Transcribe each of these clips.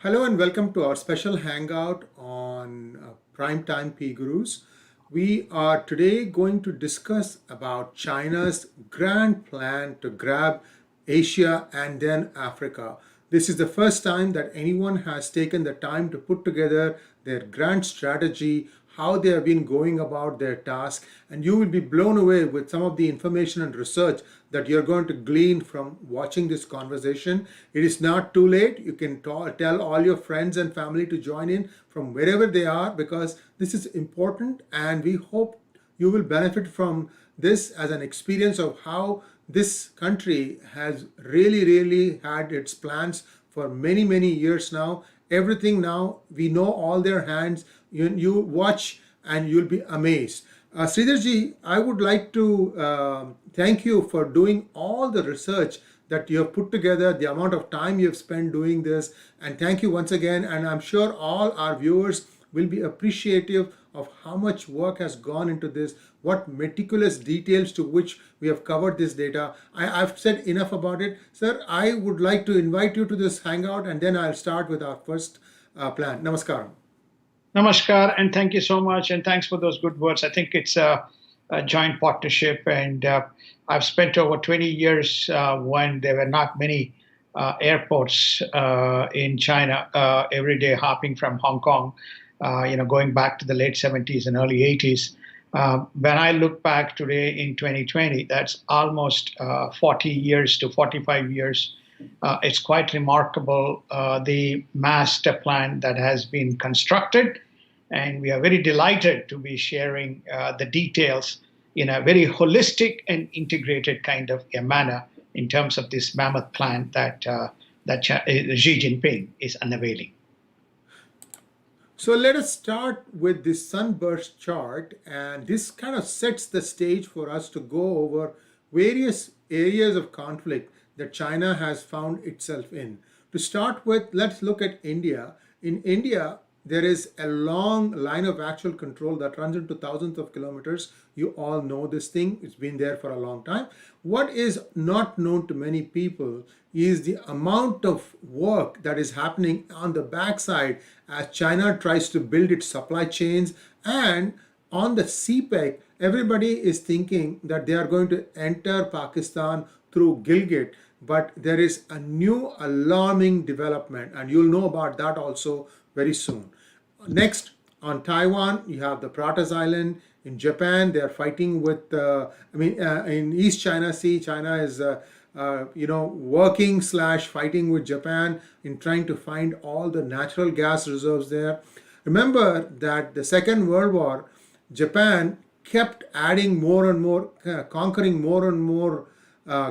Hello and welcome to our special hangout on Primetime PGurus. We are today going to discuss about China's grand plan to grab Asia and then Africa. This is the first time that anyone has taken the time to put together their grand strategy, how they have been going about their task, and you will be blown away with some of the information and research that you're going to glean from watching this conversation. It is not too late. You can tell all your friends and family to join in from wherever they are because this is important and we hope you will benefit from this as an experience of how this country has really had its plans for many years now. Everything now, we know all their hands. You watch and you'll be amazed. Sridharji, I would like to thank you for doing all the research that you have put together, the amount of time you have spent doing this, and thank you once again. And I'm sure all our viewers will be appreciative of how much work has gone into this, what meticulous details to which we have covered this data. I've said enough about it. Sir, I would like to invite you to this hangout and then I'll start with our first plan. Namaskaram. Namaskar, and thank you so much, and thanks for those good words. I think it's a joint partnership, and I've spent over 20 years when there were not many airports in China every day, hopping from Hong Kong, going back to the late 70s and early 80s. When I look back today in 2020, that's almost 40 years to 45 years. It's quite remarkable, the master plan that has been constructed, and we are very delighted to be sharing the details in a very holistic and integrated kind of a manner in terms of this mammoth plan that Xi Jinping is unveiling. So let us start with this sunburst chart, and this kind of sets the stage for us to go over various areas of conflict that China has found itself in. To start with, let's look at India. In India, there is a long line of actual control that runs into thousands of kilometers. You all know this thing. It's been there for a long time. What is not known to many people is the amount of work that is happening on the backside as China tries to build its supply chains. And on the CPEC, everybody is thinking that they are going to enter Pakistan through Gilgit. But there is a new alarming development, and you'll know about that also very soon. Next, on Taiwan, you have the Pratas Island. In Japan, they are fighting with, in East China Sea, China is, working / fighting with Japan in trying to find all the natural gas reserves there. Remember that the Second World War, Japan kept adding more and more, conquering more and more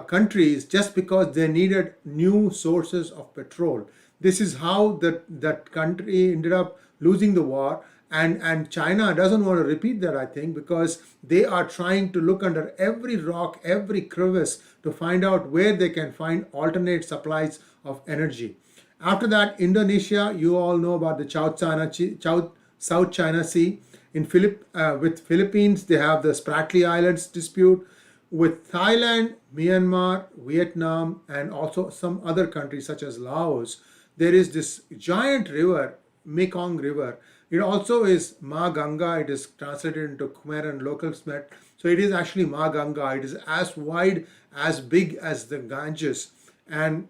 countries just because they needed new sources of petrol. This is how that country ended up losing the war, and China doesn't want to repeat that, I think, because they are trying to look under every rock, every crevice to find out where they can find alternate supplies of energy. After that, Indonesia, you all know about the South China Sea. With Philippines, they have the Spratly Islands dispute. With Thailand, Myanmar, Vietnam, and also some other countries such as Laos, there is this giant river, Mekong River. It also is Ma Ganga. It is translated into Khmer and local Smet. So it is actually Ma Ganga. It is as wide, as big as the Ganges. And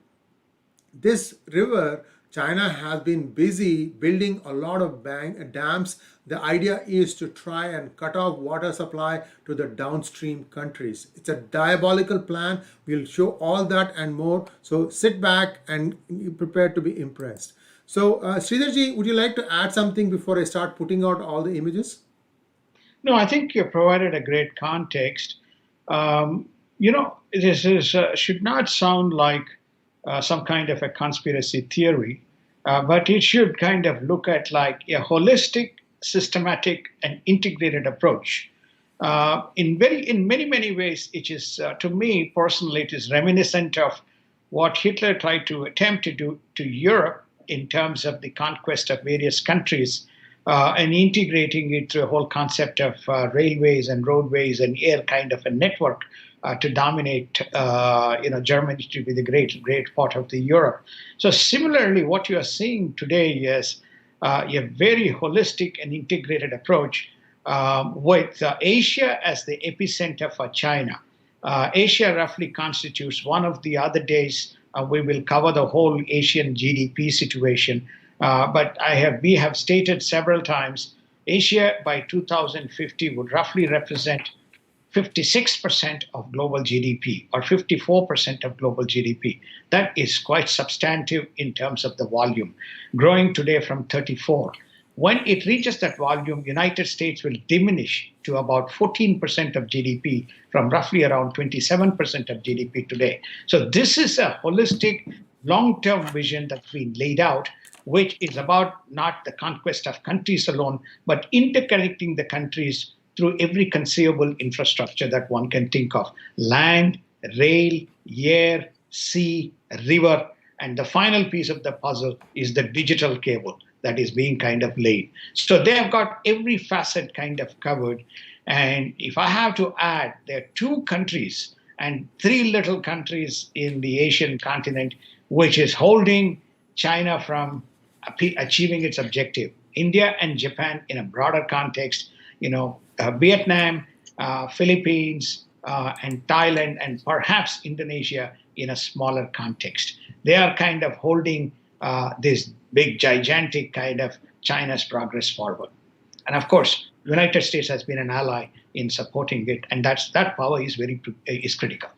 this river, China has been busy building a lot of dams. The idea is to try and cut off water supply to the downstream countries. It's a diabolical plan. We'll show all that and more. So sit back and prepare to be impressed. So Sridharji, would you like to add something before I start putting out all the images? No, I think you provided a great context. This should not sound like some kind of a conspiracy theory, but it should kind of look at like a holistic, systematic, and integrated approach. In many ways, it is to me personally, it is reminiscent of what Hitler tried to attempt to do to Europe in terms of the conquest of various countries and integrating it through a whole concept of railways and roadways and air kind of a network to dominate, Germany to be the great part of the Europe. So similarly, what you are seeing today is a very holistic and integrated approach with Asia as the epicenter for China. Asia roughly constitutes one of the other days. We will cover the whole Asian GDP situation, but we have stated several times Asia by 2050 would roughly represent 56% of global GDP or 54% of global GDP. That is quite substantive in terms of the volume, growing today from 34. When it reaches that volume, United States will diminish to about 14% of GDP from roughly around 27% of GDP today. So this is a holistic, long-term vision that's been laid out, which is about not the conquest of countries alone, but interconnecting the countries through every conceivable infrastructure that one can think of: land, rail, air, sea, river, and the final piece of the puzzle is the digital cable that is being kind of laid. So they have got every facet kind of covered. And if I have to add, there are two countries and three little countries in the Asian continent which is holding China from achieving its objective: India and Japan in a broader context, Vietnam, Philippines, and Thailand, and perhaps Indonesia in a smaller context. They are kind of holding this big, gigantic kind of China's progress forward. And of course, United States has been an ally in supporting it, and that power is critical.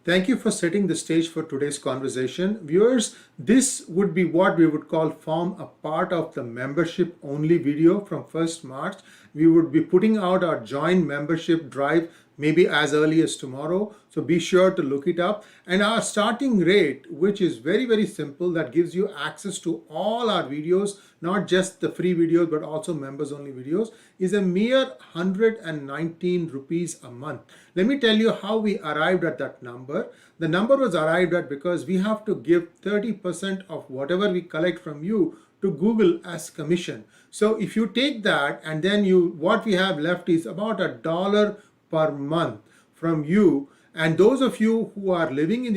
Thank you for setting the stage for today's conversation. Viewers, this would be what we would form a part of the membership only video from 1st March. We would be putting out our joint membership drive maybe as early as tomorrow. So be sure to look it up. And our starting rate, which is very, very simple, that gives you access to all our videos, not just the free videos, but also members only videos, is a mere 119 rupees a month. Let me tell you how we arrived at that number. The number was arrived at because we have to give 30% of whatever we collect from you to Google as commission. So if you take that and then what we have left is about $1 per month from you. And those of you who are living in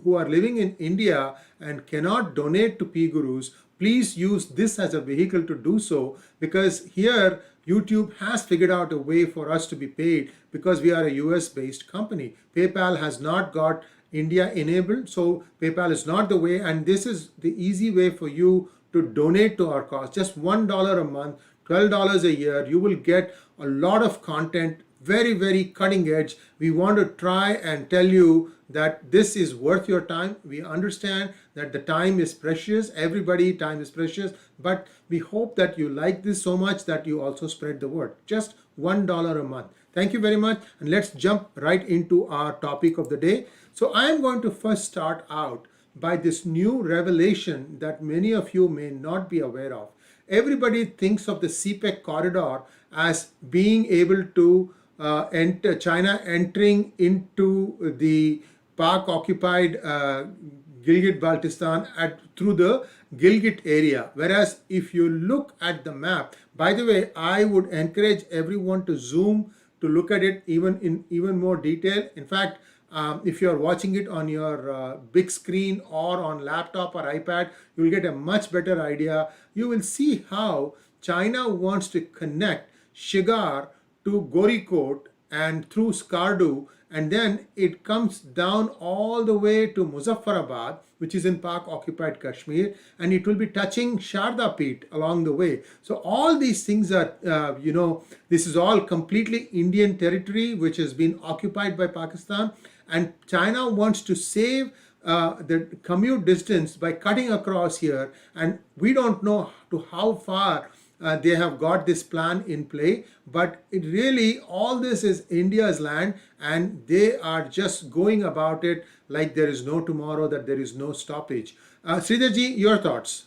who are living in India and cannot donate to PGurus, please use this as a vehicle to do so, because here YouTube has figured out a way for us to be paid because we are a US based company. PayPal has not got India enabled, so PayPal is not the way, and this is the easy way for you to donate to our cause. Just $1 a month, $12 a year. You will get a lot of content, very, very cutting edge. We want to try and tell you that this is worth your time. We understand that the time is precious. Everybody, time is precious, but we hope that you like this so much that you also spread the word. Just $1 a month. Thank you very much. And let's jump right into our topic of the day. So I am going to first start out by this new revelation that many of you may not be aware of. Everybody thinks of the CPEC corridor as being able to enter China entering into the Pak-occupied Gilgit-Baltistan through the Gilgit area. Whereas if you look at the map, by the way, I would encourage everyone to zoom to look at it in even more detail. In fact, if you're watching it on your big screen or on laptop or iPad, you will get a much better idea. You will see how China wants to connect Shigar to Gorikot and through Skardu, and then it comes down all the way to Muzaffarabad, which is in Pak-occupied Kashmir, and it will be touching Shardapet along the way. So all these things are, this is all completely Indian territory, which has been occupied by Pakistan, and China wants to save the commute distance by cutting across here, and we don't know to how far they have got this plan in play, but it really, all this is India's land, and they are just going about it like there is no tomorrow, that there is no stoppage. Sridharji, your thoughts?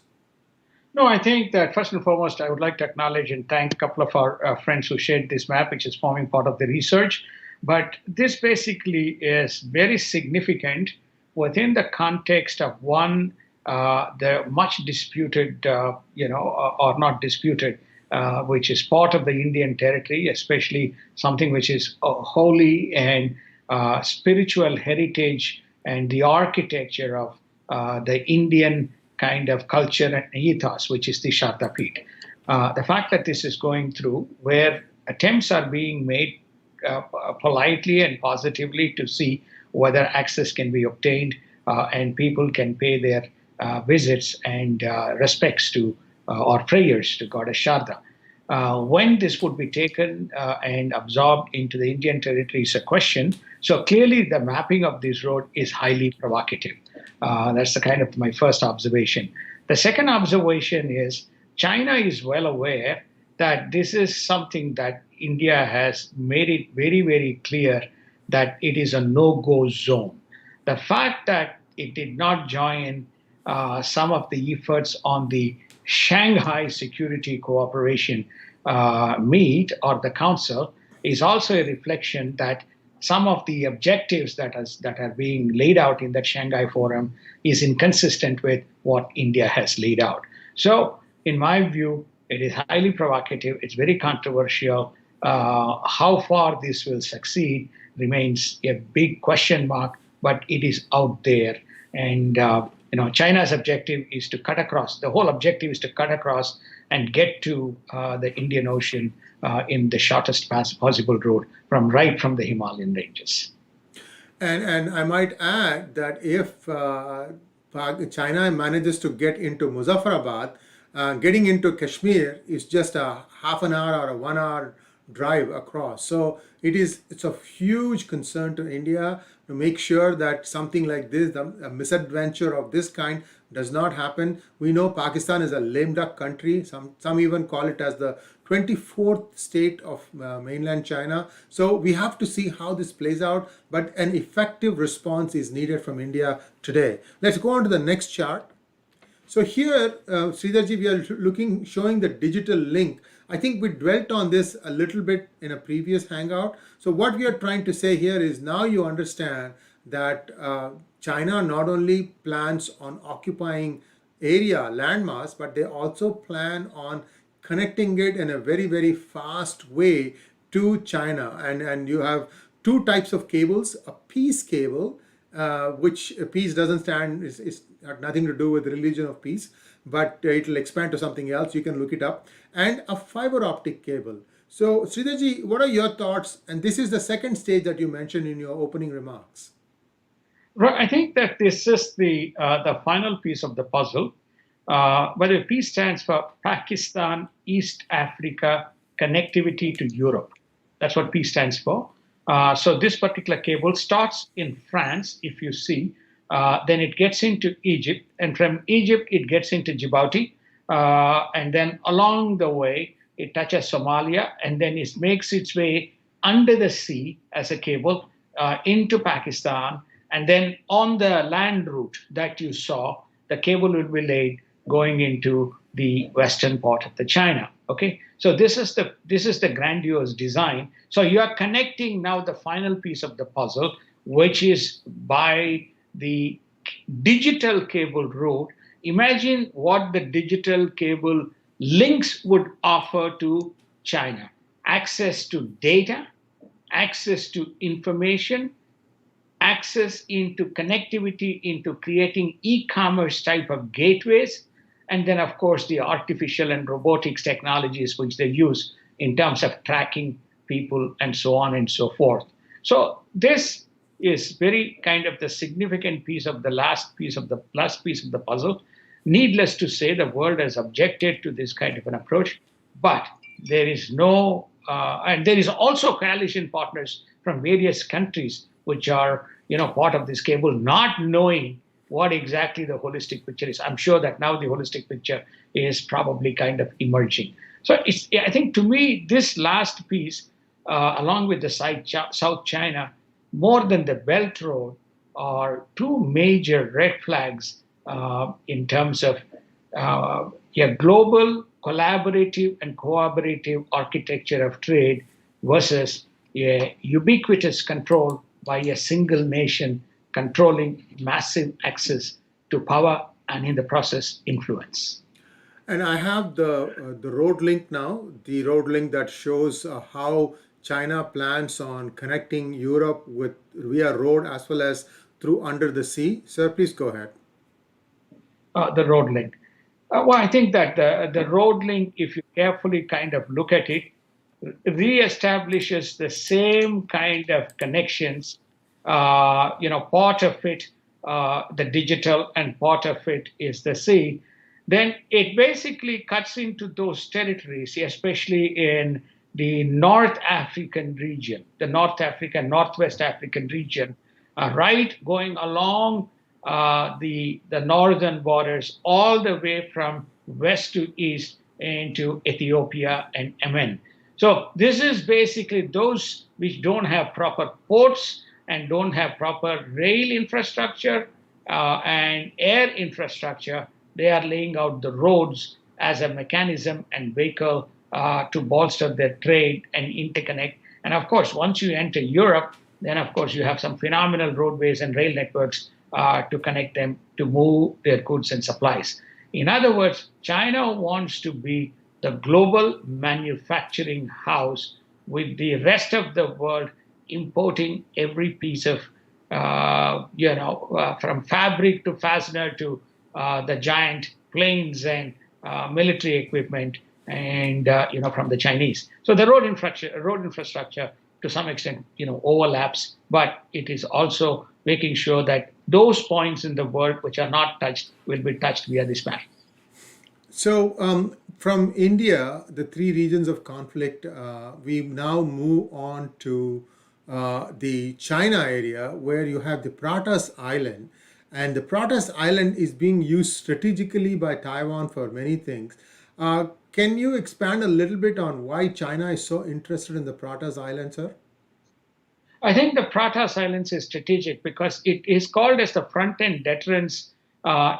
No, I think that first and foremost, I would like to acknowledge and thank a couple of our friends who shared this map, which is forming part of the research. But this basically is very significant within the context of one, the much disputed, or not disputed, which is part of the Indian territory, especially something which is holy and spiritual heritage and the architecture of the Indian kind of culture and ethos, which is the Shardapeeth. The fact that this is going through, where attempts are being made politely and positively to see whether access can be obtained and people can pay their visits and respects to or prayers to Goddess Sharda. When this would be taken and absorbed into the Indian territory is a question. So clearly, the mapping of this road is highly provocative. That's the kind of my first observation. The second observation is China is well aware that this is something that India has made it very, very clear that it is a no-go zone. The fact that it did not join some of the efforts on the Shanghai Security Cooperation meet or the council is also a reflection that some of the objectives that are being laid out in that Shanghai forum is inconsistent with what India has laid out. So, in my view, it is highly provocative. It's very controversial. How far this will succeed remains a big question mark, but it is out there. And China's objective is to cut across. The whole objective is to cut across and get to the Indian Ocean in the shortest possible route right from the Himalayan ranges. And I might add that if China manages to get into Muzaffarabad, getting into Kashmir is just a half an hour or a 1 hour drive across. So it's a huge concern to India to make sure that something like this, a misadventure of this kind, does not happen. We know Pakistan is a lame duck country. Some even call it as the 24th state of mainland China. So we have to see how this plays out, but an effective response is needed from India today. Let's go on to the next chart. So here, Sridharji, we are showing the digital link. I think we dwelt on this a little bit in a previous hangout. So what we are trying to say here is now you understand that China not only plans on occupying area, landmass, but they also plan on connecting it in a very, very fast way to China. And you have two types of cables, a peace cable, which peace doesn't stand, is nothing to do with the religion of peace, but it will expand to something else. You can look it up. And a fiber optic cable. So Sridharji, what are your thoughts? And this is the second stage that you mentioned in your opening remarks. Right. I think that this is the final piece of the puzzle. But the peace stands for Pakistan, East Africa, connectivity to Europe. That's what peace stands for. So this particular cable starts in France, if you see, then it gets into Egypt, and from Egypt it gets into Djibouti, and then along the way it touches Somalia, and then it makes its way under the sea as a cable into Pakistan, and then on the land route that you saw, the cable will be laid going into the western part of the China. Okay, so this is the grandiose design. So you are connecting now the final piece of the puzzle, which is by the digital cable route. Imagine what the digital cable links would offer to China: access to data, access to information, access into connectivity into creating e-commerce type of gateways, and then of course the artificial and robotics technologies which they use in terms of tracking people and so on and so forth. So this is very kind of the significant piece of the last piece of the puzzle. Needless to say, the world has objected to this kind of an approach, but there is no and there is also coalition partners from various countries which are part of this cable, not knowing what exactly the holistic picture is. I'm sure that now the holistic picture is probably kind of emerging. So I think to me, this last piece, along with the South China, more than the Belt Road, are two major red flags in terms of a global collaborative and cooperative architecture of trade versus a ubiquitous control by a single nation controlling massive access to power and in the process influence. And I have the road link now, the road link that shows how China plans on connecting Europe with via road as well as through under the sea. Sir, please go ahead. The road link. Well, I think that the road link, if you carefully kind of look at it, reestablishes the same kind of connections. Part of it, the digital, and part of it is the sea. Then it basically cuts into those territories, especially in the North African region, the North African, Northwest African region, right going along the northern borders all the way from west to east into Ethiopia and Yemen. So this is basically those which don't have proper ports and don't have proper rail infrastructure and air infrastructure. They are laying out the roads as a mechanism and vehicle to bolster their trade and interconnect. And of course, once you enter Europe, then of course you have some phenomenal roadways and rail networks to connect them to move their goods and supplies. In other words, China wants to be the global manufacturing house with the rest of the world importing every piece of, from fabric to fastener to the giant planes and military equipment, and from the Chinese. So the road infrastructure to some extent, overlaps, but it is also making sure that those points in the world which are not touched will be touched via this map. So, from India, the three regions of conflict, we now move on to the China area where you have the Pratas Island. And the Pratas Island is being used strategically by Taiwan for many things. Can you expand a little bit on why China is so interested in the Pratas Island, sir? I think the Pratas Islands is strategic because it is called as the front end deterrence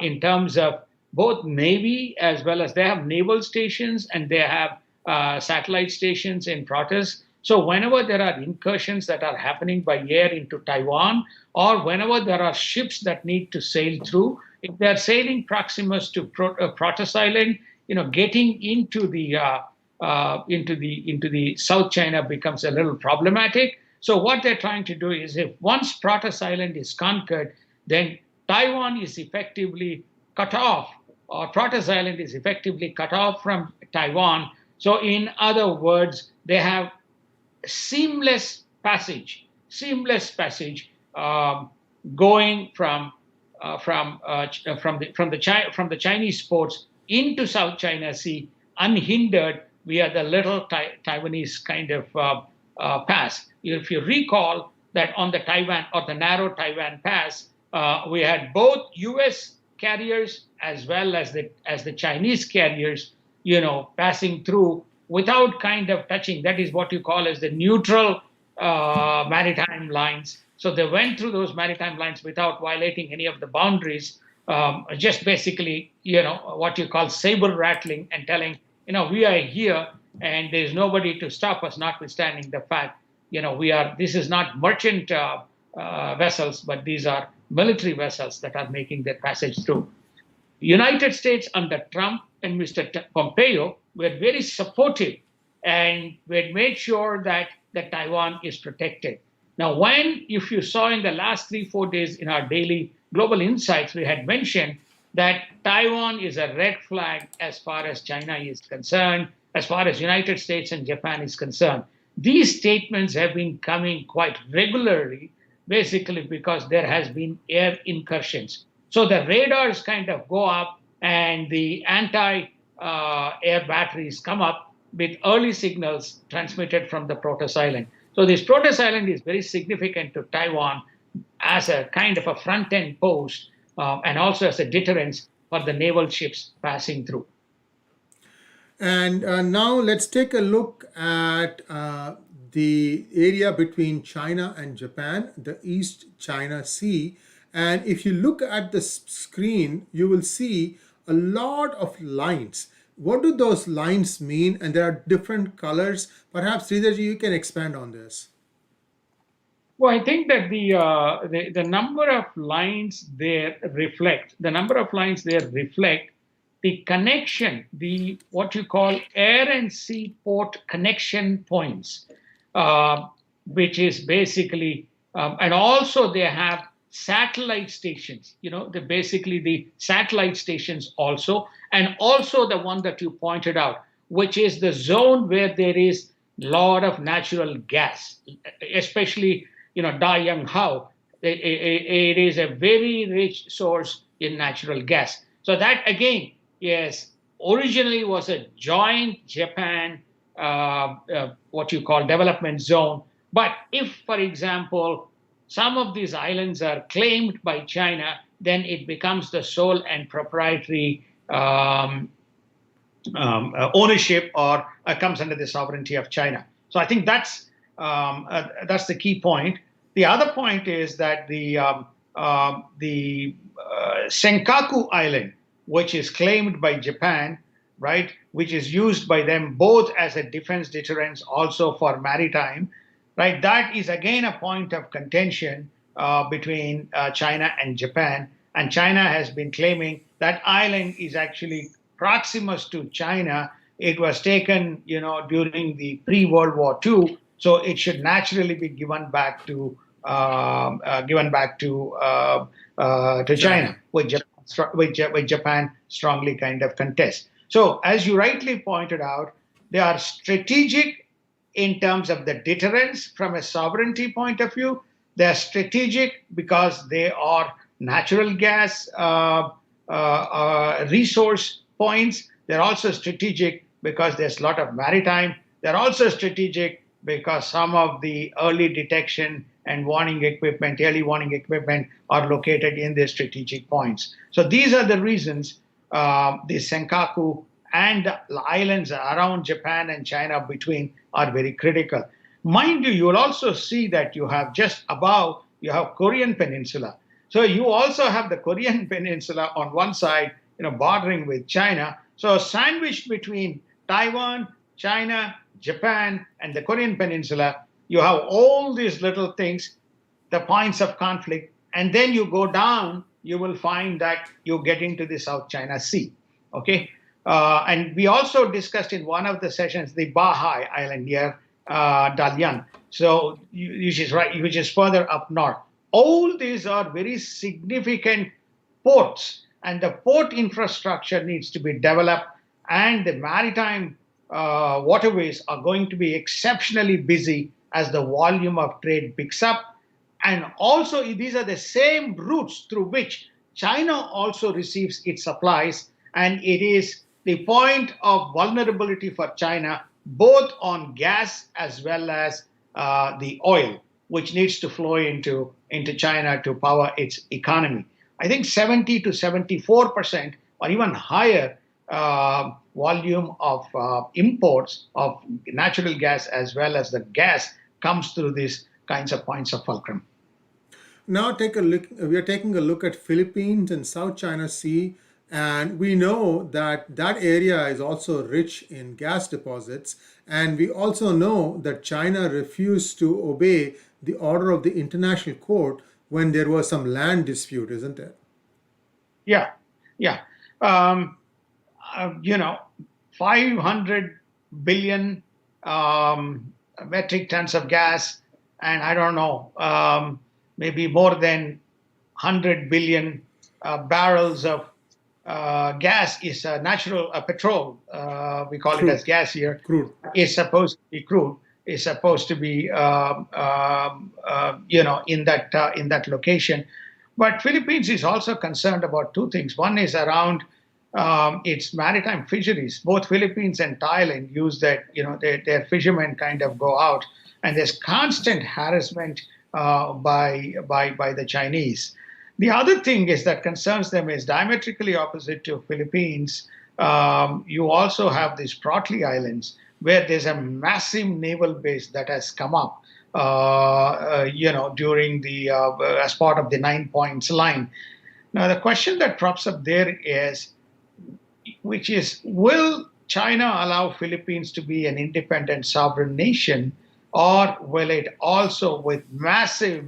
in terms of both Navy as well as they have naval stations and they have satellite stations in Pratas. So whenever there are incursions that are happening by air into Taiwan, or whenever there are ships that need to sail through, if they're sailing proximus to Pratas Island, getting into the South China becomes a little problematic. So what they're trying to do is, if once Pratas Island is conquered, then Taiwan is effectively cut off, or Pratas Island is effectively cut off from Taiwan. So in other words, they have seamless passage going from the Chinese ports into South China Sea unhindered via the little Taiwanese kind of pass. If you recall that on the Taiwan or the narrow Taiwan pass, we had both U.S. carriers as well as the Chinese carriers, passing through without kind of touching. That is what you call as the neutral maritime lines. So they went through those maritime lines without violating any of the boundaries, just basically, what you call saber rattling and telling, we are here and there's nobody to stop us, notwithstanding the fact, this is not merchant vessels, but these are military vessels that are making their passage through. United States under Trump and Mr. Pompeo were very supportive and we made sure that Taiwan is protected. Now, if you saw in the last 3-4 days in our daily global insights, we had mentioned that Taiwan is a red flag as far as China is concerned, as far as United States and Japan is concerned. These statements have been coming quite regularly, basically because there has been air incursions. So the radars kind of go up and the anti-air batteries come up with early signals transmitted from the Proteus Island. So this Proteus Island is very significant to Taiwan as a kind of a front-end post and also as a deterrence for the naval ships passing through. And now let's take a look at the area between China and Japan, the East China Sea. And if you look at the screen, you will see a lot of lines. What do those lines mean? And there are different colors. Perhaps Sridharji, you can expand on this. Well, I think that the number of lines there reflect the connection, the what you call air and sea port connection points, uh, which is basically, and also they have satellite stations. They're basically the satellite stations also, and also the one that you pointed out, which is the zone where there is a lot of natural gas, especially Dayang Hao. It is a very rich source in natural gas. So that again, yes, originally was a joint Japan, what you call development zone. But if, for example, some of these islands are claimed by China, then it becomes the sole and proprietary ownership, or comes under the sovereignty of China. So I think that's the key point. The other point is that the Senkaku Island, which is claimed by Japan, right, which is used by them both as a defense deterrence, also for maritime, right, that is again a point of contention between China and Japan. And China has been claiming that island is actually proximus to China. It was taken, during the pre-World War II, so it should naturally be given back to China, which Japan strongly kind of contests. So, as you rightly pointed out, they are strategic in terms of the deterrence from a sovereignty point of view. They are strategic because they are natural gas resource points. They're also strategic because there's a lot of maritime. They're also strategic because some of the early detection and early warning equipment are located in their strategic points. So these are the reasons the Senkaku and the islands around Japan and China between are very critical. Mind you, you will also see that you have just above, you have Korean Peninsula. So you also have the Korean Peninsula on one side, bordering with China. So sandwiched between Taiwan, China, Japan, and the Korean Peninsula, you have all these little things, the points of conflict, and then you go down, you will find that you get into the South China Sea. Okay, and we also discussed in one of the sessions the Bahai Island near Dalian, so which is further up north. All these are very significant ports, and the port infrastructure needs to be developed, and the maritime waterways are going to be exceptionally busy as the volume of trade picks up. And also, these are the same routes through which China also receives its supplies, and it is the point of vulnerability for China, both on gas as well as the oil, which needs to flow into China to power its economy. I think 70 to 74% or even higher volume of imports of natural gas as well as the gas comes through these kinds of points of fulcrum. Now take a look. We are taking a look at Philippines and South China Sea, and we know that that area is also rich in gas deposits. And we also know that China refused to obey the order of the International Court when there was some land dispute, isn't it? Yeah, yeah. 500 billion metric tons of gas, and I don't know, maybe more than 100 billion barrels of gas is natural petrol. We call Crude. it as gas here. Crude. Is supposed to be crude. Is supposed to be in that location. But Philippines is also concerned about two things. One is around its maritime fisheries. Both Philippines and Thailand use that, their fishermen kind of go out, and there's constant harassment by the Chinese. The other thing is that concerns them is diametrically opposite to Philippines. You also have these Spratly Islands, where there's a massive naval base that has come up, during the as part of the 9 points line. Now, the question that crops up there is, will China allow Philippines to be an independent sovereign nation, or will it also, with massive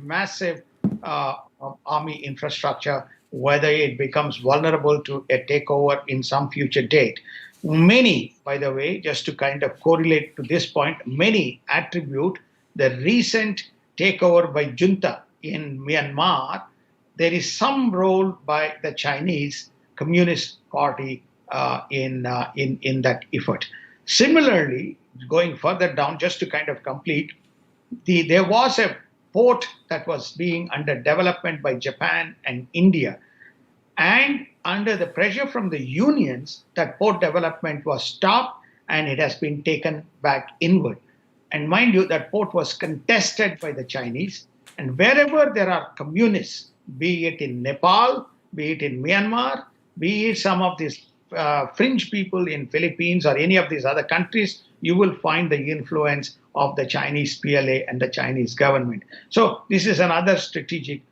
army infrastructure, whether it becomes vulnerable to a takeover in some future date. Many, by the way, just to kind of correlate to this point, many attribute the recent takeover by junta in Myanmar. There is some role by the Chinese Communist Party in that effort. Similarly, going further down, just to kind of complete, there was a port that was being under development by Japan and India, and under the pressure from the unions, that port development was stopped and it has been taken back inward. And mind you, that port was contested by the Chinese. And wherever there are communists, be it in Nepal, be it in Myanmar, be it some of these fringe people in Philippines or any of these other countries, you will find the influence of the Chinese PLA and the Chinese government. So this is another strategic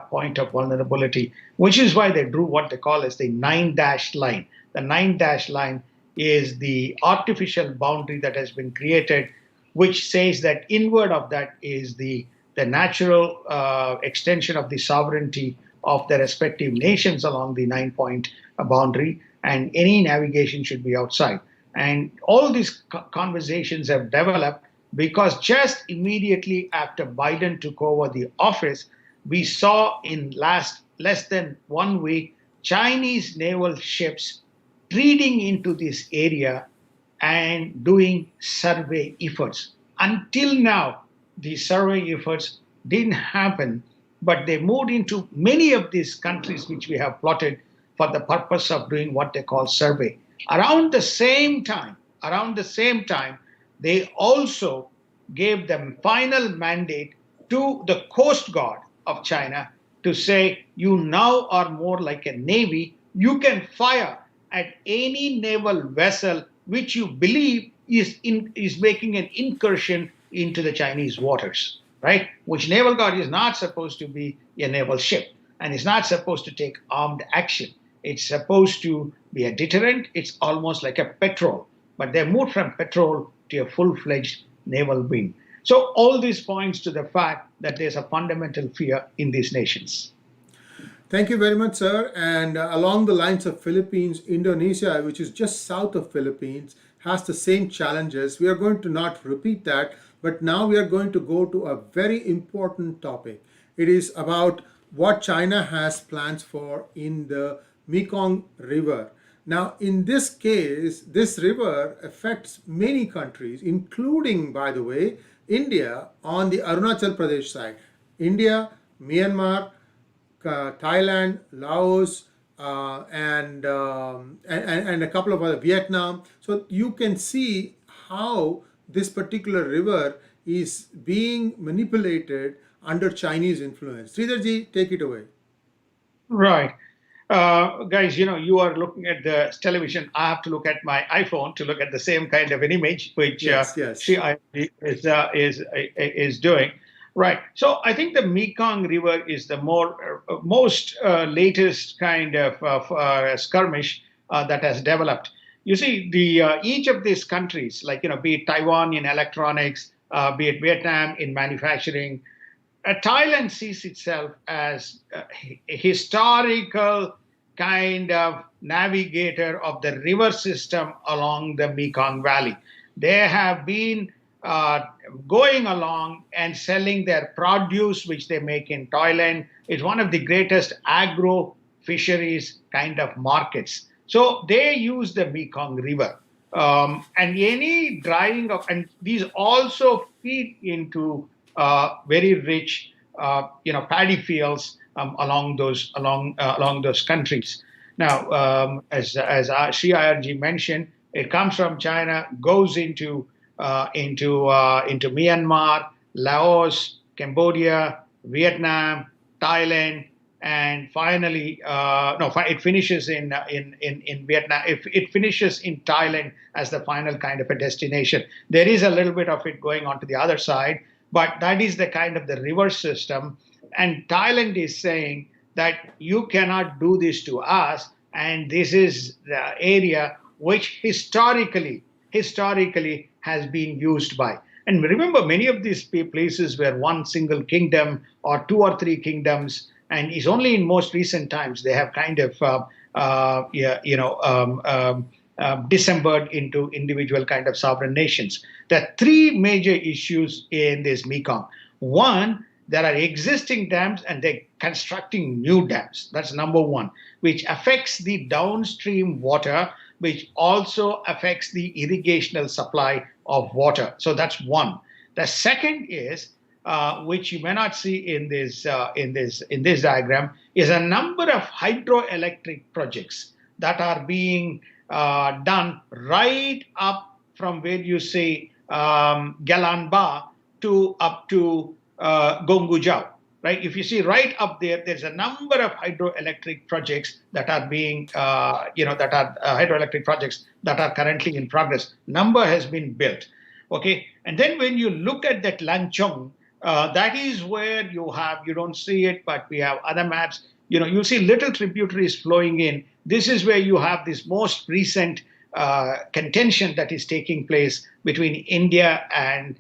point of vulnerability, which is why they drew what they call as the 9-dash line. The 9-dash line is the artificial boundary that has been created, which says that inward of that is the natural extension of the sovereignty of the respective nations along the 9-point boundary, and any navigation should be outside. And all these conversations have developed because just immediately after Biden took over the office, we saw in less than 1 week Chinese naval ships treating into this area and doing survey efforts. Until now, the survey efforts didn't happen, but they moved into many of these countries which we have plotted for the purpose of doing what they call survey. Around the same time, they also gave the final mandate to the Coast Guard of China to say, you now are more like a navy. You can fire at any naval vessel which you believe is making an incursion into the Chinese waters, right? Which naval guard is not supposed to be a naval ship and is not supposed to take armed action. It's supposed to be a deterrent. It's almost like a patrol, but they moved from patrol to a full-fledged naval wing. So all this points to the fact that there's a fundamental fear in these nations. Thank you very much, sir. And along the lines of Philippines, Indonesia, which is just south of Philippines, has the same challenges. We are going to not repeat that, but now we are going to go to a very important topic. It is about what China has plans for in the Mekong River. Now, in this case, this river affects many countries, including, by the way, India on the Arunachal Pradesh side. India, Myanmar, Thailand, Laos, and a couple of other, Vietnam. So you can see how this particular river is being manipulated under Chinese influence. Sridharji, take it away. Right. Guys, you are looking at the television. I have to look at my iPhone to look at the same kind of an image, which Yes. Sree is doing. Right. So I think the Mekong River is the most latest kind of skirmish that has developed. You see, each of these countries, like be it Taiwan in electronics, be it Vietnam in manufacturing, Thailand sees itself as a historical kind of navigator of the river system along the Mekong Valley. They have been going along and selling their produce, which they make in Thailand. It's one of the greatest agro fisheries kind of markets. So they use the Mekong River. And any drying of, and these also feed into very rich, paddy fields along those countries. Now, as Sree Iyerji mentioned, it comes from China, goes into Myanmar, Laos, Cambodia, Vietnam, Thailand, and finally, it finishes in Vietnam. It finishes in Thailand as the final kind of a destination. There is a little bit of it going on to the other side, but that is the kind of the river system. And Thailand is saying that you cannot do this to us, and this is the area which historically has been used by. And remember, many of these places were one single kingdom or two or three kingdoms, and it's only in most recent times they have kind of yeah, dissembled into individual kind of sovereign nations. There are three major issues in this Mekong. One, there are existing dams and they're constructing new dams. That's number one, which affects the downstream water, which also affects the irrigational supply of water. So that's one. The second is, which you may not see in this diagram, is a number of hydroelectric projects that are being done right up from where you see Galanba to up to Gongujao. Right? If you see right up there, there's a number of hydroelectric projects that are being, that are hydroelectric projects that are currently in progress. Number has been built. Okay, and then when you look at that Lanchong, that is where you don't see it, but we have other maps. You'll see little tributaries flowing in. This is where you have this most recent contention that is taking place between India and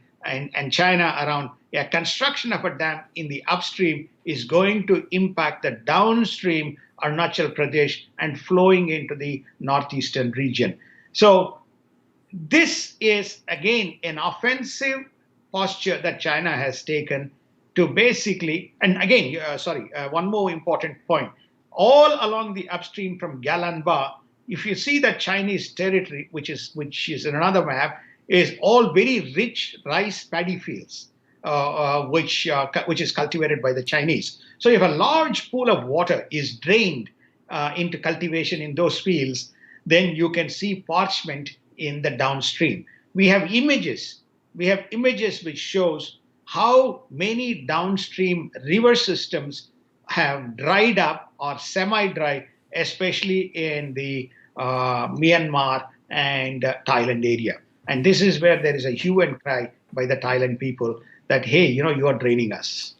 China around construction of a dam in the upstream is going to impact the downstream Arunachal Pradesh and flowing into the northeastern region. So this is, again, an offensive posture that China has taken to basically, and again, one more important point. All along the upstream from Galanba, if you see the Chinese territory, which is in another map, is all very rich rice paddy fields, which is cultivated by the Chinese. So if a large pool of water is drained into cultivation in those fields, then you can see parchment in the downstream. We have images which shows how many downstream river systems have dried up or semi-dry, especially in the Myanmar and Thailand area. And this is where there is a hue and cry by the Thailand people that, hey, you are draining us.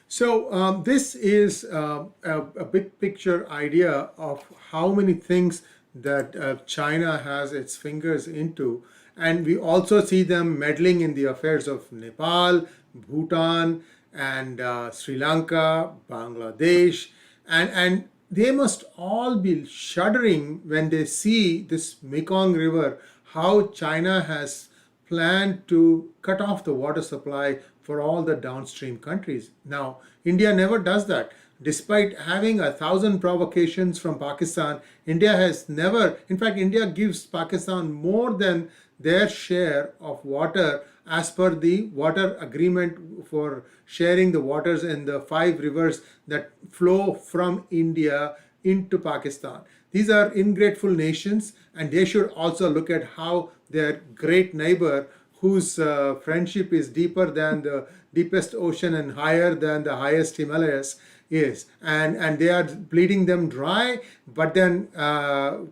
So this is a big picture idea of how many things that China has its fingers into. And we also see them meddling in the affairs of Nepal, Bhutan, and Sri Lanka, Bangladesh. And they must all be shuddering when they see this Mekong River, how China has planned to cut off the water supply for all the downstream countries. Now, India never does that. Despite having 1,000 provocations from Pakistan, India has never, in fact, India gives Pakistan more than their share of water as per the water agreement for sharing the waters in the 5 rivers that flow from India into Pakistan. These are ungrateful nations, and they should also look at how their great neighbor, whose friendship is deeper than the deepest ocean and higher than the highest Himalayas, is, and they are bleeding them dry. But then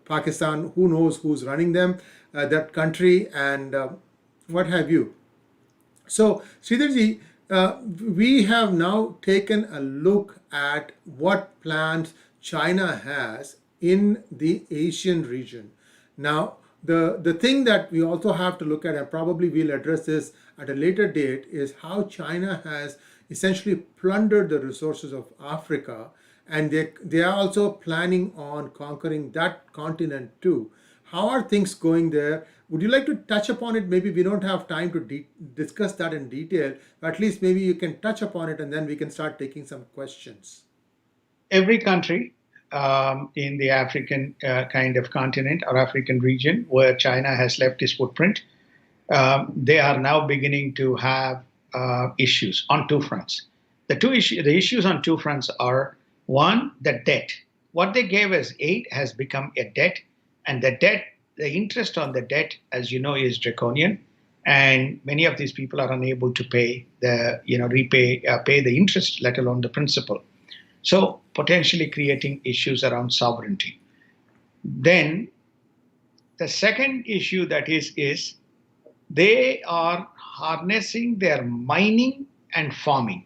Pakistan, who knows who's running them, that country, and what have you. So Sridharji, we have now taken a look at what plans China has in the Asian region. Now, the thing that we also have to look at, and probably we'll address this at a later date, is how China has essentially plundered the resources of Africa, and they are also planning on conquering that continent too. How are things going there? Would you like to touch upon it? Maybe we don't have time to discuss that in detail, but at least maybe you can touch upon it, and then we can start taking some questions. Every country in the African kind of continent or African region where China has left its footprint, they are now beginning to have issues on two fronts. The issues on two fronts are, one, the debt. What they gave as aid has become a debt, and the interest on the debt, as you know, is draconian, and many of these people are unable to pay pay the interest, let alone the principal. So potentially creating issues around sovereignty. Then the second issue that is they are harnessing their mining and farming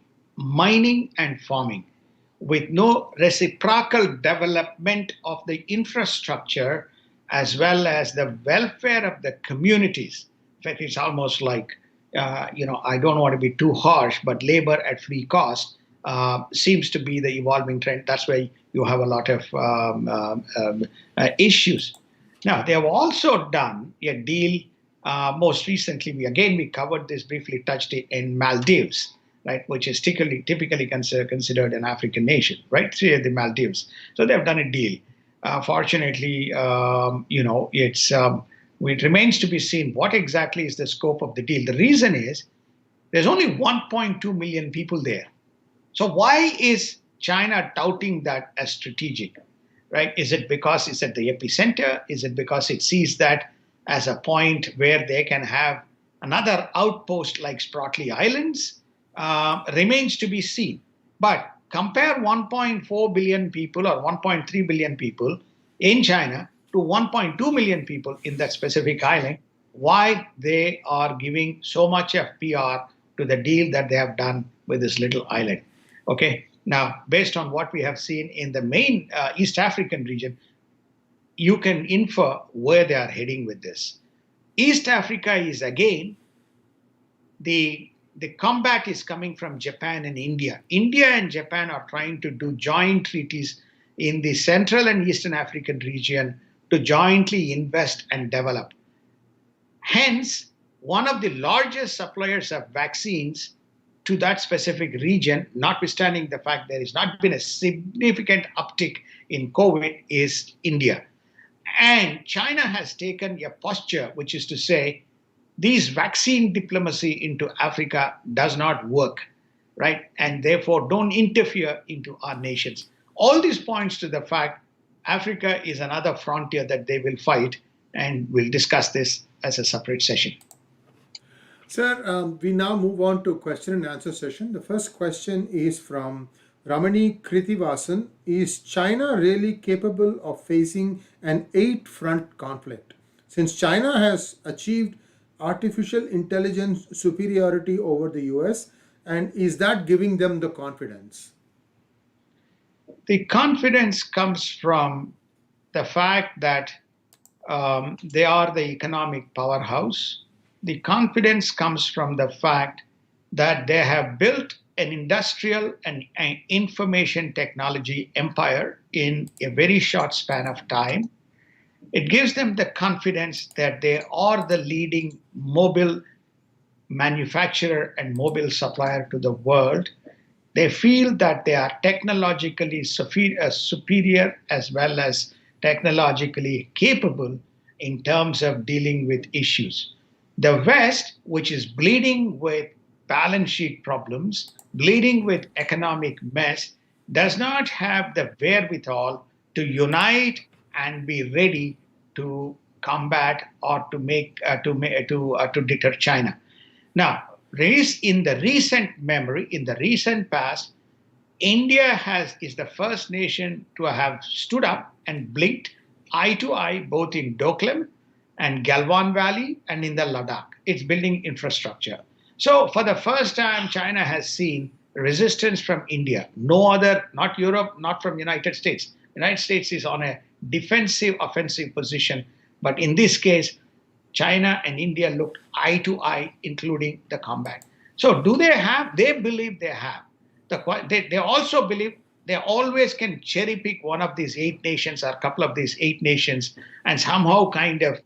with no reciprocal development of the infrastructure as well as the welfare of the communities. In fact, it's almost like, I don't want to be too harsh, but labor at free cost, seems to be the evolving trend. That's why you have a lot of issues. Now, they have also done a deal most recently. We covered this briefly, touched it in Maldives, right, which is typically considered an African nation, right? The Maldives. So they have done a deal. Fortunately, it remains to be seen what exactly is the scope of the deal. The reason is there's only 1.2 million people there. So why is China touting that as strategic, right? Is it because it's at the epicenter? Is it because it sees that as a point where they can have another outpost like Spratly Islands? Remains to be seen. But compare 1.4 billion people or 1.3 billion people in China to 1.2 million people in that specific island, why they are giving so much of PR to the deal that they have done with this little island. Okay, now based on what we have seen in the main East African region, you can infer where they are heading with this. East Africa is again, the combat is coming from Japan and India. India and Japan are trying to do joint treaties in the Central and Eastern African region to jointly invest and develop. Hence, one of the largest suppliers of vaccines to that specific region, notwithstanding the fact there has not been a significant uptick in COVID, is India. And China has taken a posture, which is to say, these vaccine diplomacy into Africa does not work, right? And therefore don't interfere into our nations. All this points to the fact Africa is another frontier that they will fight, and we'll discuss this as a separate session. Sir, we now move on to question and answer session. The first question is from Ramani Kritivasan. Is China really capable of facing an 8-front conflict? Since China has achieved artificial intelligence superiority over the US, and is that giving them the confidence? The confidence comes from the fact that they are the economic powerhouse. The confidence comes from the fact that they have built an industrial and information technology empire in a very short span of time. It gives them the confidence that they are the leading mobile manufacturer and mobile supplier to the world. They feel that they are technologically superior as well as technologically capable in terms of dealing with issues. The West, which is bleeding with balance sheet problems, bleeding with economic mess, does not have the wherewithal to unite and be ready to combat or to deter China. Now, in the recent memory, in the recent past, India is the first nation to have stood up and blinked eye to eye both in Doklam and Galwan Valley and in the Ladakh. It's building infrastructure. So for the first time, China has seen resistance from India. No other, not Europe, not from United States. United States is on a defensive, offensive position. But in this case, China and India looked eye to eye, including the combat. So do they have? They believe they have. They also believe they always can cherry pick one of these 8 nations or a couple of these 8 nations and somehow kind of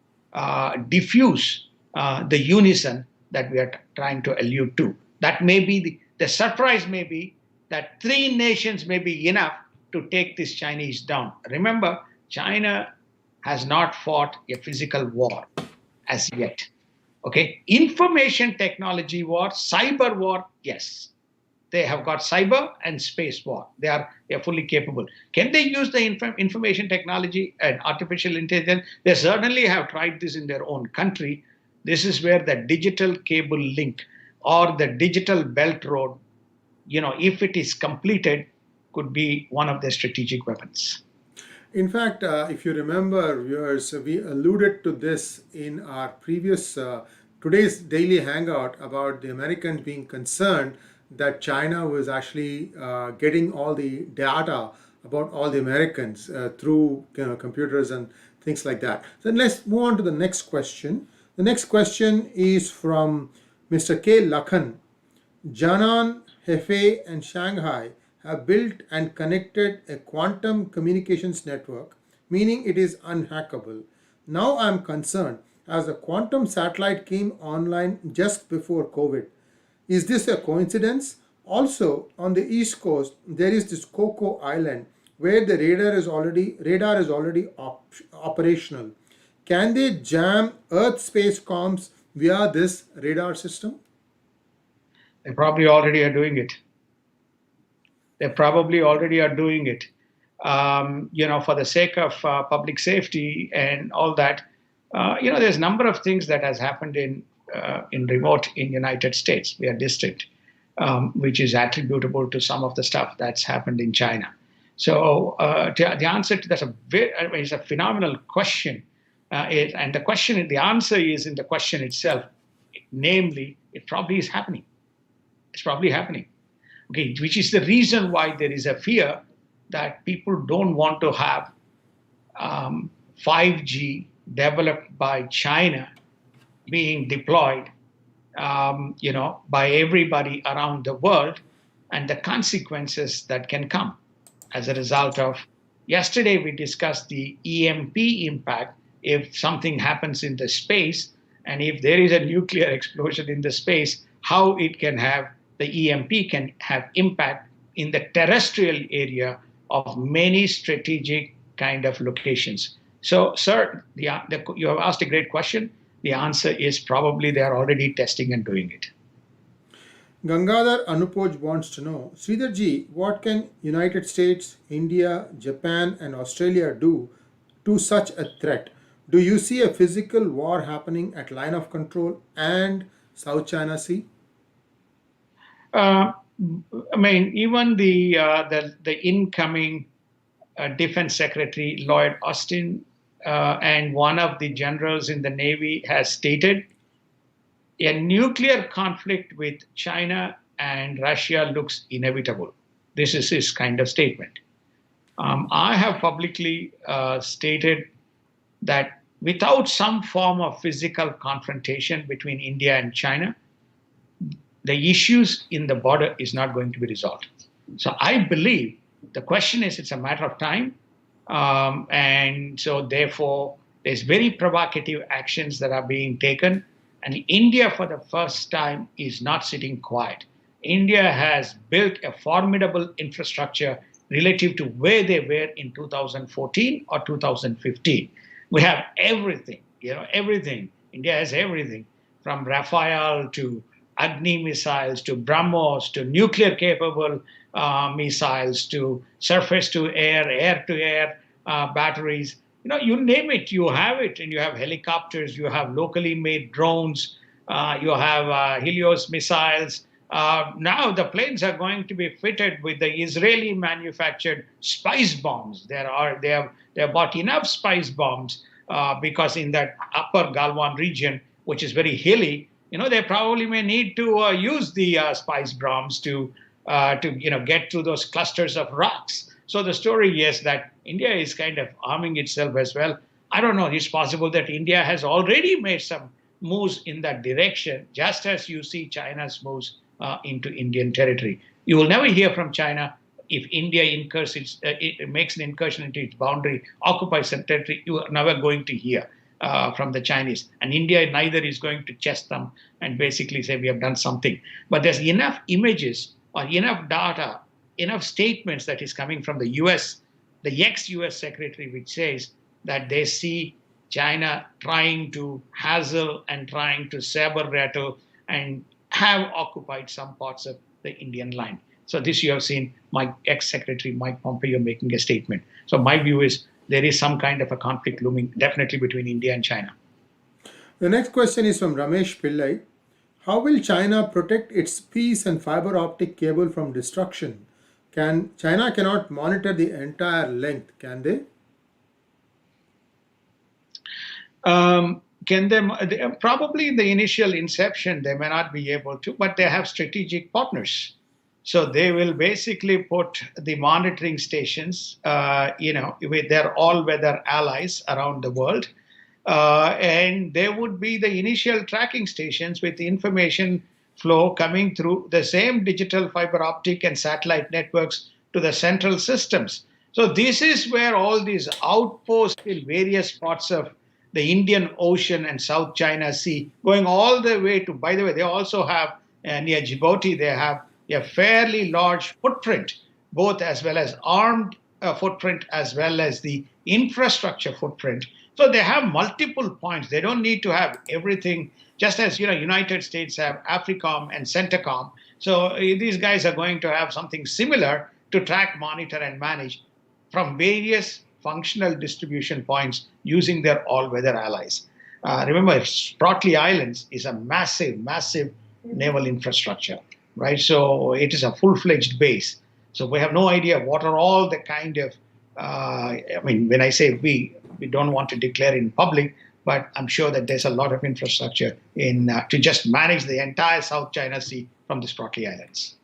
diffuse the unison that we are trying to allude to. That may be the surprise may be that 3 nations may be enough to take this Chinese down. Remember, China has not fought a physical war as yet. Okay, information technology war, cyber war, yes. They have got cyber and space war. They are fully capable. Can they use the information technology and artificial intelligence? They certainly have tried this in their own country. This is where the digital cable link or the digital belt road, if it is completed, could be one of their strategic weapons. In fact, if you remember, viewers, we alluded to this in our previous today's daily hangout about the Americans being concerned that China was actually getting all the data about all the Americans through computers and things like that. So let's move on to the next question. The next question is from Mr. K. Lakhan. Janan Hefei and Shanghai have built and connected a quantum communications network, meaning it is unhackable. Now I am concerned as the quantum satellite came online just before COVID. Is this a coincidence? Also, on the east coast, there is this Coco Island where the radar is already operational. Can they jam Earth space comms via this radar system? They probably already are doing it. They probably already are doing it. For the sake of public safety and all that. There's a number of things that has happened in remote in United States. We are distant, which is attributable to some of the stuff that's happened in China. So the answer to that's is a phenomenal question, and the answer is in the question itself, namely, it probably is happening. It's probably happening. Okay, which is the reason why there is a fear that people don't want to have 5G developed by China being deployed, by everybody around the world, and the consequences that can come as a result of. Yesterday, we discussed the EMP impact if something happens in the space, and if there is a nuclear explosion in the space, how the EMP can have impact in the terrestrial area of many strategic kind of locations. So, sir, you have asked a great question. The answer is probably they are already testing and doing it. Gangadhar Anupoj wants to know, Sridharji, what can United States, India, Japan and Australia do to such a threat? Do you see a physical war happening at line of control and South China Sea? Uh, even the incoming Defense Secretary Lloyd Austin and one of the generals in the Navy has stated a nuclear conflict with China and Russia looks inevitable. This is his kind of statement. I have publicly stated that without some form of physical confrontation between India and China, the issues in the border is not going to be resolved. So I believe the question is it's a matter of time. And so therefore, there's very provocative actions that are being taken. And India, for the first time, is not sitting quiet. India has built a formidable infrastructure relative to where they were in 2014 or 2015. We have everything, everything. India has everything from Rafale to Agni missiles to BrahMos to nuclear capable missiles to surface to air to air batteries. You name it, you have it. And you have helicopters, you have locally made drones, you have Helios missiles. Now the planes are going to be fitted with the Israeli manufactured spice bombs. They have bought enough spice bombs because in that upper Galwan region, which is very hilly, they probably may need to use the spice bombs to get to those clusters of rocks. So the story is that India is kind of arming itself as well. I don't know. It's possible that India has already made some moves in that direction, just as you see China's moves into Indian territory. You will never hear from China if India it makes an incursion into its boundary, occupies some territory. You are never going to hear from the Chinese. And India neither is going to chest them and basically say we have done something. But there's enough images or enough data, enough statements that is coming from the US, the ex-US secretary, which says that they see China trying to hassle and trying to saber rattle and have occupied some parts of the Indian line. So this you have seen my ex-secretary Mike Pompeo making a statement. So my view is there is some kind of a conflict looming definitely between India and China. The next question is from Ramesh Pillai. How will China protect its peace and fiber optic cable from destruction? China cannot monitor the entire length, can they? Can they? Probably in the initial inception, they may not be able to, but they have strategic partners. So they will basically put the monitoring stations, with their all-weather allies around the world. And there would be the initial tracking stations with information flow coming through the same digital fiber optic and satellite networks to the central systems. So this is where all these outposts in various parts of the Indian Ocean and South China Sea, going all the way to, by the way, they also have near Djibouti, they have a fairly large footprint, both as well as armed footprint as well as the infrastructure footprint. So they have multiple points. They don't need to have everything, just as United States have AFRICOM and CENTACOM. So these guys are going to have something similar to track, monitor, and manage from various functional distribution points using their all-weather allies. Remember, Spratly Islands is a massive, massive naval infrastructure, right? So it is a full-fledged base. So we have no idea what are all the kind of, when I say we don't want to declare in public, but I'm sure that there's a lot of infrastructure to just manage the entire South China Sea from the Spratly Islands.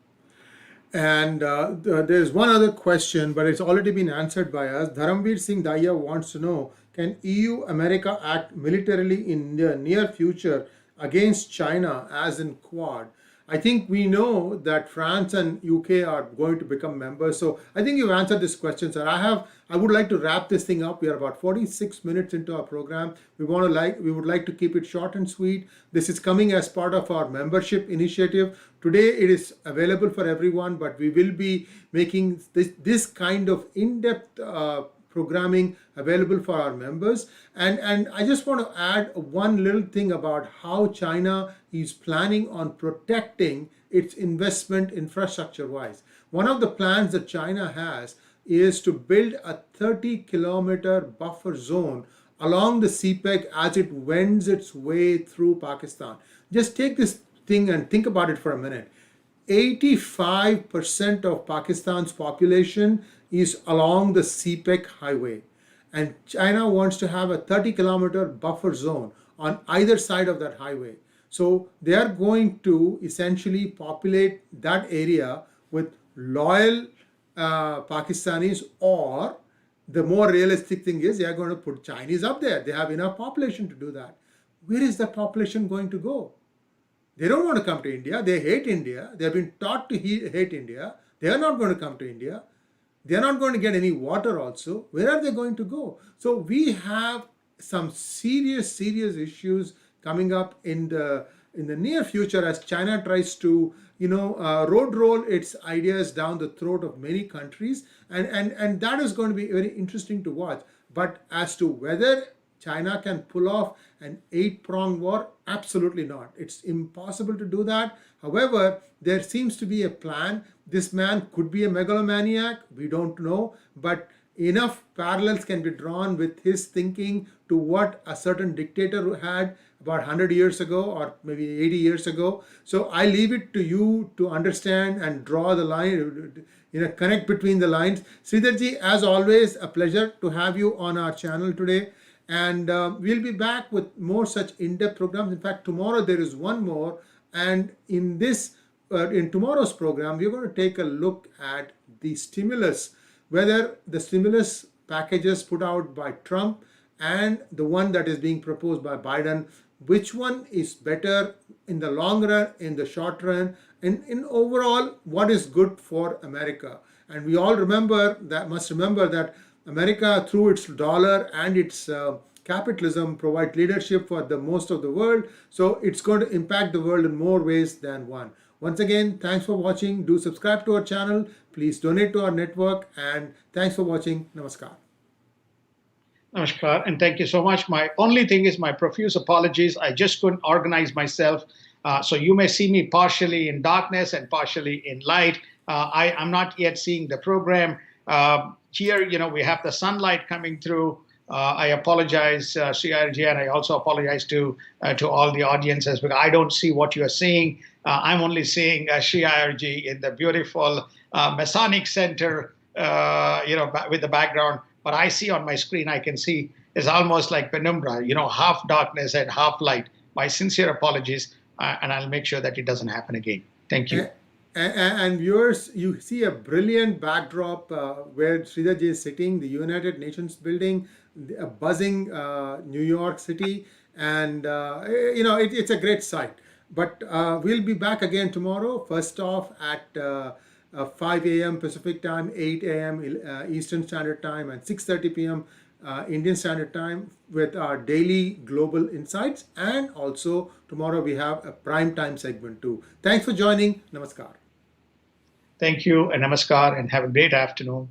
And there's one other question, but it's already been answered by us. Dharamveer Singh Daya wants to know, can EU America act militarily in the near future against China as in Quad? I think we know that France and UK are going to become members. So I think you've answered this question, sir. I would like to wrap this thing up. We are about 46 minutes into our program. We would like to keep it short and sweet. This is coming as part of our membership initiative. Today it is available for everyone, but we will be making this kind of in-depth programming available for our members. And I just want to add one little thing about how China is planning on protecting its investment infrastructure wise. One of the plans that China has is to build a 30-kilometer buffer zone along the CPEC as it wends its way through Pakistan. Just take this thing and think about it for a minute. 85% of Pakistan's population is along the CPEC highway, and China wants to have a 30-kilometer buffer zone on either side of that highway. So they are going to essentially populate that area with loyal Pakistanis, or the more realistic thing is they are going to put Chinese up there. They have enough population to do that. Where is that population going to go? They don't want to come to India. They hate India. They have been taught to hate India. They are not going to come to India. They are not going to get any water also. Where are they going to go? So we have some serious issues coming up in the near future as China tries to road roll its ideas down the throat of many countries, and that is going to be very interesting to watch. But as to whether China can pull off an 8-pronged war, absolutely not. It's impossible to do that. However, there seems to be a plan. This man could be a megalomaniac, we don't know, but enough parallels can be drawn with his thinking to what a certain dictator had about 100 years ago or maybe 80 years ago. So I leave it to you to understand and draw the line, connect between the lines. Sridharji, as always, a pleasure to have you on our channel today. And we'll be back with more such in-depth programs. In fact, tomorrow there is one more. And in tomorrow's program, we're going to take a look at the stimulus, whether the stimulus packages put out by Trump and the one that is being proposed by Biden, which one is better in the long run, in the short run, and in overall, what is good for America. And we all must remember that America, through its dollar and its capitalism, provides leadership for the most of the world. So it's going to impact the world in more ways than one. Once again, thanks for watching. Do subscribe to our channel. Please donate to our network. And thanks for watching. Namaskar. Namaskar, and thank you so much. My only thing is my profuse apologies. I just couldn't organize myself. So you may see me partially in darkness and partially in light. I'm not yet seeing the program. Here, we have the sunlight coming through. I apologize, Sree, and I also apologize to all the audiences because I don't see what you are seeing. I'm only seeing Sree in the beautiful Masonic Center, with the background. What I see on my screen, I can see is almost like penumbra, half darkness and half light. My sincere apologies, and I'll make sure that it doesn't happen again. Thank you. And viewers, you see a brilliant backdrop where Sridharji is sitting, the United Nations building, a buzzing New York City, and it's a great sight. But we'll be back again tomorrow, first off at 5 a.m. Pacific time, 8 a.m. Eastern Standard Time, and 6:30 p.m. Indian Standard Time with our daily global insights. And also tomorrow we have a prime time segment too. Thanks for joining. Namaskar. Thank you and namaskar and have a great afternoon.